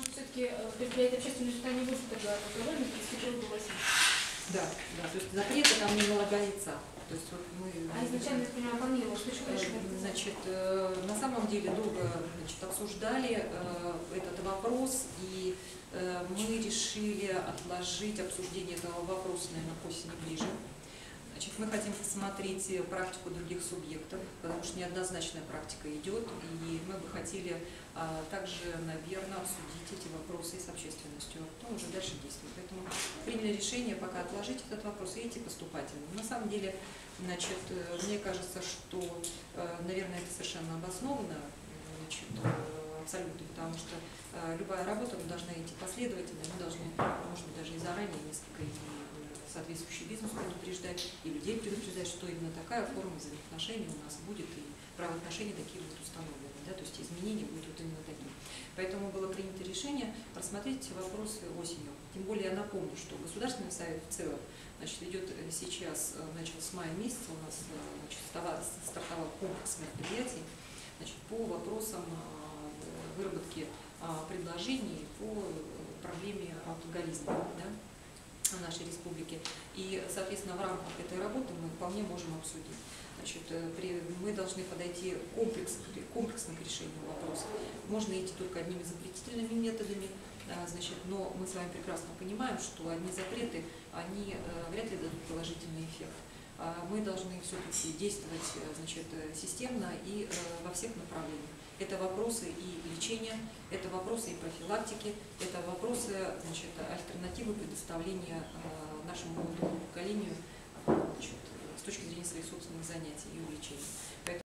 что все-таки предприятие общественной суда не будет тогда добровольно, если хотел пригласить? Да, да, то есть запрета там не налагается. То есть вот мы... А изначально, я понимаю, планировалось, почему решили? Значит, на самом деле долго обсуждали этот вопрос, и мы решили отложить обсуждение этого вопроса, наверное, к осени ближе. Значит, мы хотим посмотреть практику других субъектов, потому что неоднозначная практика идет, и мы бы хотели также, наверное, обсудить эти вопросы с общественностью, но уже дальше действовать. Поэтому приняли решение пока отложить этот вопрос и идти поступательно. На самом деле, значит, мне кажется, что, наверное, это совершенно обоснованно, значит, абсолютно, потому что любая работа должна идти последовательно, мы должны, может быть, даже и заранее несколько соответствующий бизнес предупреждать, и людей предупреждать, что именно такая форма взаимоотношений у нас будет, и правоотношения такие будут установлены, да, то есть изменения будут вот именно такие. Поэтому было принято решение рассмотреть эти вопросы осенью. Тем более я напомню, что Государственный совет в целом, значит, идет сейчас, начал с мая месяца у нас, значит, стартовал комплекс мероприятий, значит, по вопросам выработки предложений по проблеме алкоголизма, да, в нашей республике. И, соответственно, в рамках этой работы мы вполне можем обсудить. Значит, мы должны подойти комплексно к решению вопроса. Можно идти только одними запретительными методами, значит, но мы с вами прекрасно понимаем, что одни запреты, они вряд ли дадут положительный эффект. Мы должны все-таки действовать, значит, системно и во всех направлениях. Это вопросы и лечения, это вопросы и профилактики, это вопросы, значит, альтернативы предоставления нашему молодому поколению, значит, с точки зрения своих собственных занятий и увлечений.